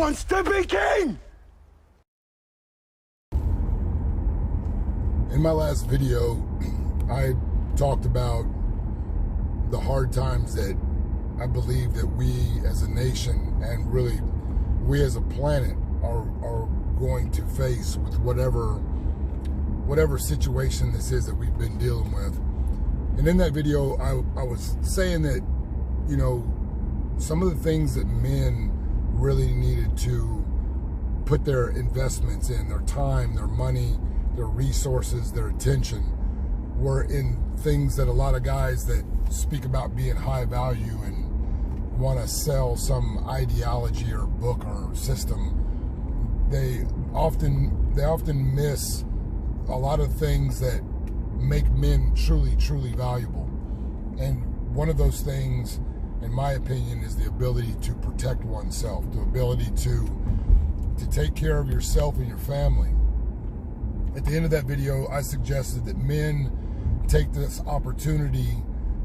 wants to be king! In my last video, I talked about the hard times that I believe that we as a nation and really we as a planet are going to face with whatever situation this is that we've been dealing with. And in that video, I was saying that, you know, some of the things that men really needed to put their investments in, their time, their money, their resources, their attention, were in things that a lot of guys that speak about being high value and want to sell some ideology or book or system, they often miss a lot of things that make men truly valuable. And one of those things, in my opinion, is the ability to protect oneself, the ability to take care of yourself and your family. At the end of that video, I suggested that men take this opportunity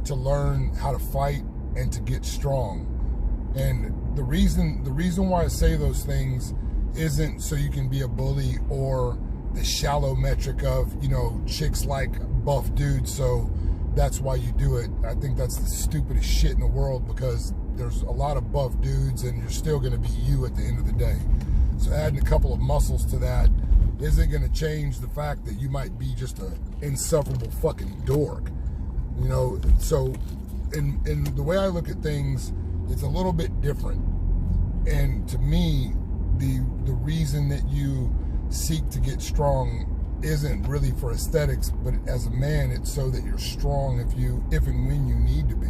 to learn how to fight and to get strong. And the reason why I say those things isn't so you can be a bully or the shallow metric of, you know, chicks like buff dudes, so that's why you do it. I think that's the stupidest shit in the world, because there's a lot of buff dudes and you're still going to be you at the end of the day. So adding a couple of muscles to that isn't going to change the fact that you might be just an insufferable fucking dork. You know, so in the way I look at things, it's a little bit different. And to me, the reason that you seek to get strong isn't really for aesthetics, but as a man, it's so that you're strong if and when you need to be.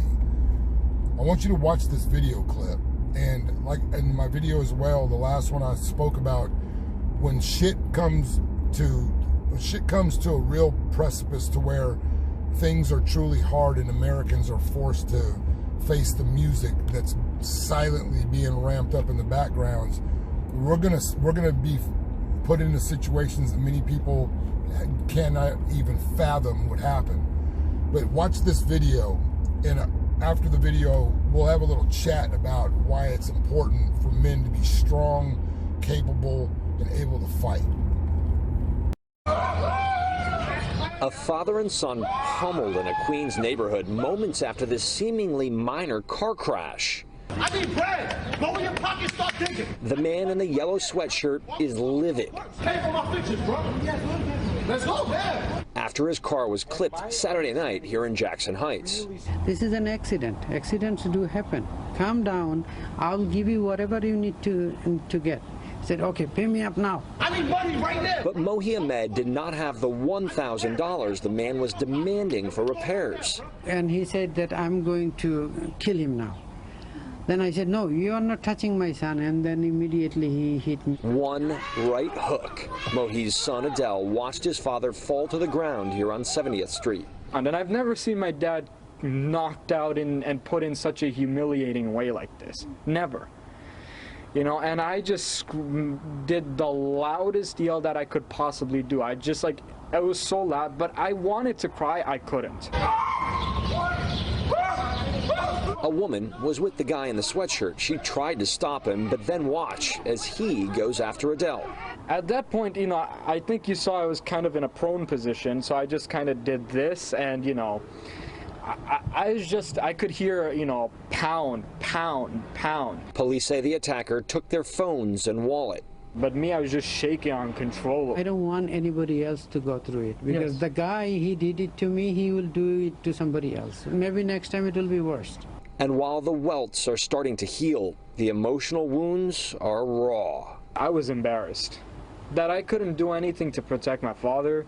I want you to watch this video clip, and like in my video as well, the last one I spoke about, when shit comes to a real precipice to where things are truly hard and Americans are forced to face the music that's silently being ramped up in the backgrounds, we're gonna be put into situations that many people cannot even fathom would happen. But watch this video, and after the video, we'll have a little chat about why it's important for men to be strong, capable, and able to fight. A father and son pummeled in a Queens neighborhood moments after this seemingly minor car crash. I need bread. Go in your pocket, start digging. The man in the yellow sweatshirt is livid. Pay for my pictures, bro. Let's go there. After his car was clipped Saturday night here in Jackson Heights. This is an accident. Accidents do happen. Calm down. I'll give you whatever you need to get. He said, okay, pay me up now. I need money right now. But Mohi Ahmed did not have the $1,000 the man was demanding for repairs. And he said that I'm going to kill him now. Then I said, no, you are not touching my son. And then immediately he hit me. One right hook. Mohi's son, Adele, watched his father fall to the ground here on 70th Street. And I've never seen my dad knocked out and put in such a humiliating way like this. Never. You know, and I just did the loudest yell that I could possibly do. I just, like, it was so loud, but I wanted to cry, I couldn't. A woman was with the guy in the sweatshirt. She tried to stop him, but then watch as he goes after Adele. At that point, you know, I think you saw I was kind of in a prone position, so I just kind of did this, and, you know, I could hear, you know, pound, pound, pound. Police say the attacker took their phones and wallet. But me, I was just shaking uncontrollable. I don't want anybody else to go through it, because Yes. the guy, he did it to me, he will do it to somebody else. Maybe next time it will be worse. And while the welts are starting to heal, the emotional wounds are raw. I was embarrassed that I couldn't do anything to protect my father,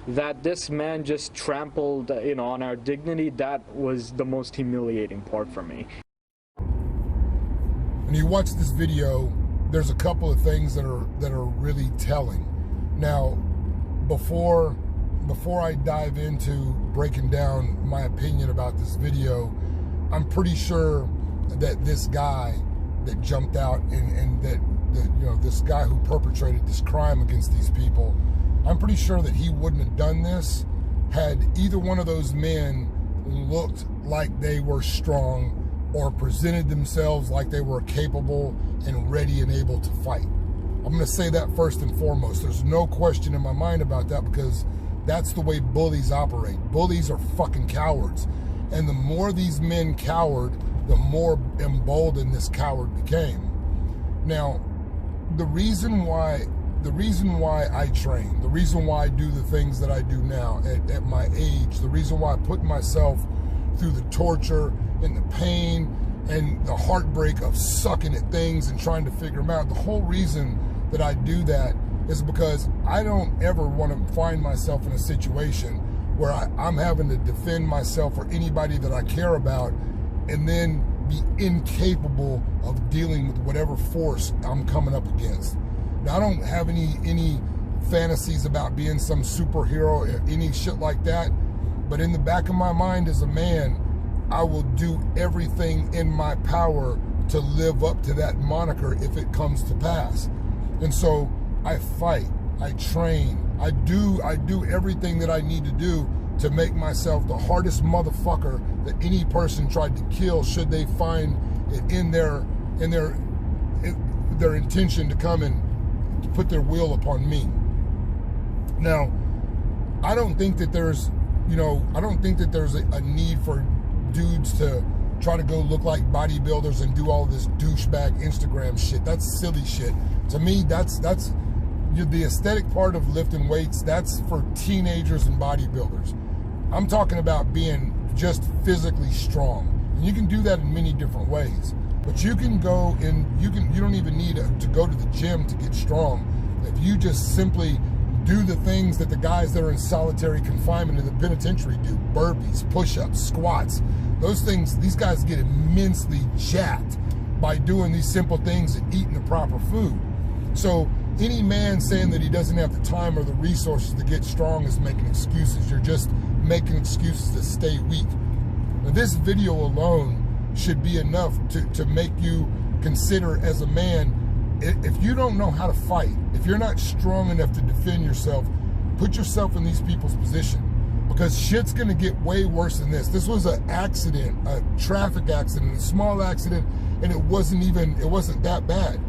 that this man just trampled, you know, on our dignity. That was the most humiliating part for me. When you watch this video, there's a couple of things that are really telling. Now, before I dive into breaking down my opinion about this video, I'm pretty sure that this guy that jumped out and that you know, this guy who perpetrated this crime against these people, I'm pretty sure that he wouldn't have done this had either one of those men looked like they were strong or presented themselves like they were capable and ready and able to fight. I'm gonna say that first and foremost. There's no question in my mind about that, because that's the way bullies operate. Bullies are fucking cowards. And the more these men cowered, the more emboldened this coward became. Now, the reason why I train, the reason why I do the things that I do now at my age, the reason why I put myself through the torture and the pain and the heartbreak of sucking at things and trying to figure them out, the whole reason that I do that is because I don't ever want to find myself in a situation where I'm having to defend myself or anybody that I care about and then be incapable of dealing with whatever force I'm coming up against. Now, I don't have any fantasies about being some superhero or any shit like that, but in the back of my mind as a man, I will do everything in my power to live up to that moniker if it comes to pass. And so I fight, I train, I do everything that I need to do to make myself the hardest motherfucker that any person tried to kill, should they find it in their intention to come and put their will upon me. Now, I don't think that there's a need for dudes to try to go look like bodybuilders and do all this douchebag Instagram shit. That's silly shit. To me, that's the aesthetic part of lifting weights. That's for teenagers and bodybuilders. I'm talking about being just physically strong. And you can do that in many different ways. But you can go and you don't even need to go to the gym to get strong. If you just simply do the things that the guys that are in solitary confinement in the penitentiary do, burpees, push-ups, squats, those things, these guys get immensely jacked by doing these simple things and eating the proper food. So any man saying that he doesn't have the time or the resources to get strong is making excuses. You're just making excuses to stay weak. Now, this video alone should be enough to make you consider, as a man, if you don't know how to fight, if you're not strong enough to defend yourself, put yourself in these people's position, because shit's gonna get way worse than this. This was an accident, a traffic accident, a small accident, and it wasn't that bad.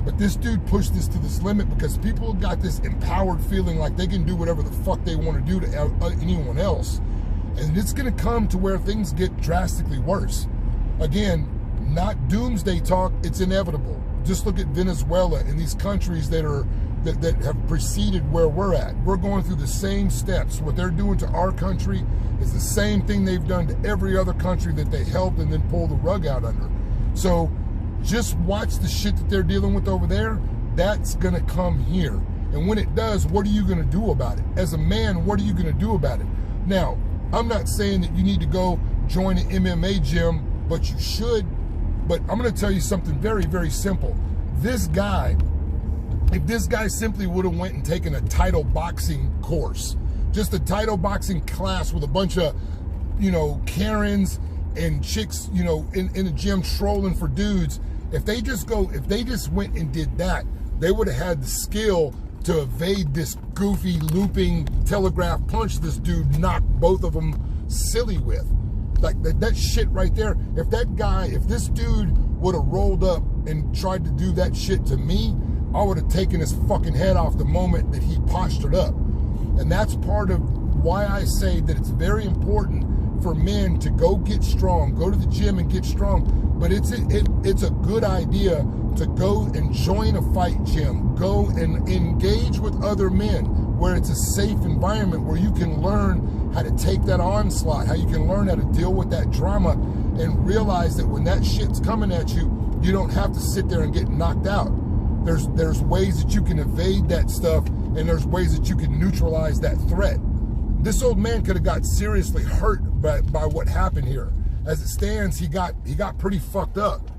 But this dude pushed this to this limit because people got this empowered feeling like they can do whatever the fuck they want to do to anyone else. And it's gonna come to where things get drastically worse. Again, not doomsday talk, it's inevitable. Just look at Venezuela and these countries that have preceded where we're at. We're going through the same steps. What they're doing to our country is the same thing they've done to every other country that they helped and then pull the rug out under. So just watch the shit that they're dealing with over there. That's gonna come here. And when it does, what are you gonna do about it? As a man, what are you gonna do about it? Now, I'm not saying that you need to go join an MMA gym, but you should. But I'm gonna tell you something very, very simple. This guy, if this guy simply would have went and taken a title boxing course, just a title boxing class with a bunch of, Karens and chicks, in a gym trolling for dudes, if they just went and did that, they would have had the skill to evade this goofy looping telegraph punch this dude knocked both of them silly with. Like that shit right there. If this dude would have rolled up and tried to do that shit to me, I would have taken his fucking head off the moment that he postured up. And that's part of why I say that it's very important for men to go get strong, go to the gym and get strong. But it's a good idea to go and join a fight gym, go and engage with other men where it's a safe environment where you can learn how to take that onslaught, how you can learn how to deal with that drama and realize that when that shit's coming at you, you don't have to sit there and get knocked out. There's ways that you can evade that stuff, and there's ways that you can neutralize that threat. This old man could have got seriously hurt by what happened here. As it stands, he got pretty fucked up.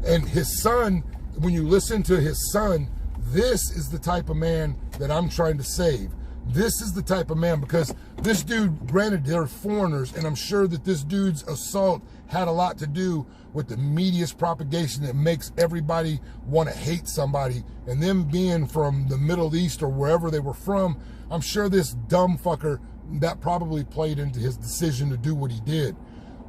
And his son, when you listen to his son, this is the type of man that I'm trying to save. This is the type of man, because this dude, granted, they're foreigners, and I'm sure that this dude's assault had a lot to do with the media's propagation that makes everybody want to hate somebody. And them being from the Middle East or wherever they were from, I'm sure this dumb fucker, that probably played into his decision to do what he did.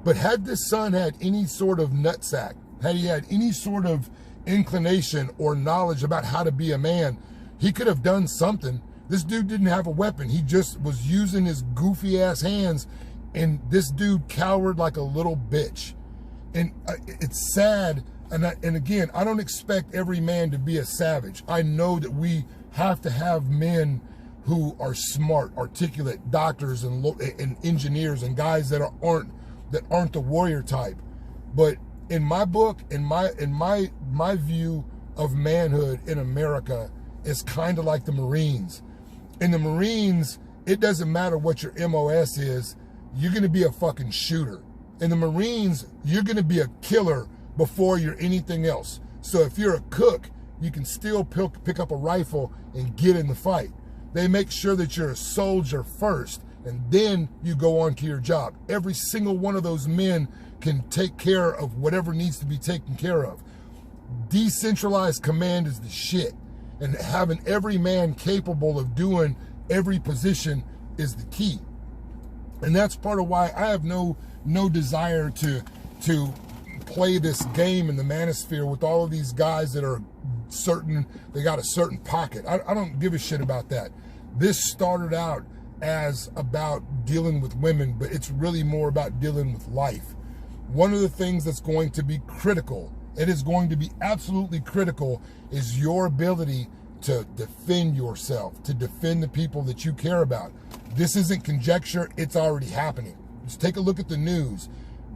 But had this son had any sort of nutsack, had he had any sort of inclination or knowledge about how to be a man, he could have done something. This dude didn't have a weapon. He just was using his goofy ass hands, and this dude cowered like a little bitch. And it's sad. And again, I don't expect every man to be a savage. I know that we have to have men who are smart, articulate, doctors and engineers and guys that aren't the warrior type. But in my book, in my view of manhood in America, is kind of like the Marines. In the Marines, it doesn't matter what your MOS is, you're gonna be a fucking shooter. In the Marines, you're gonna be a killer before you're anything else. So if you're a cook, you can still pick up a rifle and get in the fight. They make sure that you're a soldier first, and then you go on to your job. Every single one of those men can take care of whatever needs to be taken care of. Decentralized command is the shit. And having every man capable of doing every position is the key. And that's part of why I have no desire to play this game in the manosphere with all of these guys that are certain, they got a certain pocket. I don't give a shit about that. This started out as about dealing with women, but it's really more about dealing with life. One of the things that's going to be critical, it is going to be absolutely critical, is your ability to defend yourself, to defend the people that you care about. This isn't conjecture, it's already happening. Just take a look at the news.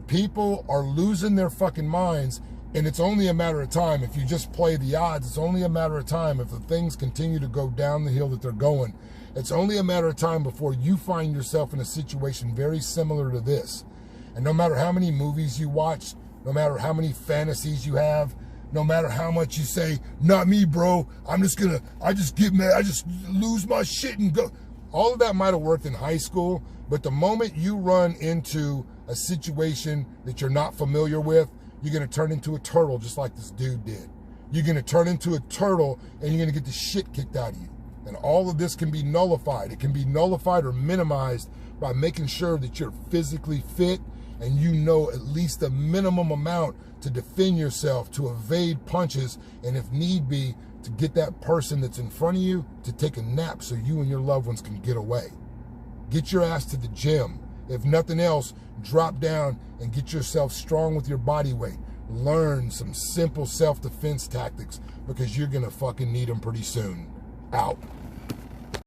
People are losing their fucking minds, and it's only a matter of time. If you just play the odds, it's only a matter of time. If the things continue to go down the hill that they're going, it's only a matter of time before you find yourself in a situation very similar to this. And no matter how many movies you watch, no matter how many fantasies you have, no matter how much you say, not me, bro, I just get mad, I just lose my shit and go. All of that might have worked in high school, but the moment you run into a situation that you're not familiar with, you're gonna turn into a turtle just like this dude did. You're gonna turn into a turtle and you're gonna get the shit kicked out of you. And all of this can be nullified. It can be nullified or minimized by making sure that you're physically fit and you know at least a minimum amount to defend yourself, to evade punches, and if need be, to get that person that's in front of you to take a nap so you and your loved ones can get away. Get your ass to the gym. If nothing else, drop down and get yourself strong with your body weight. Learn some simple self-defense tactics because you're gonna fucking need them pretty soon. Out.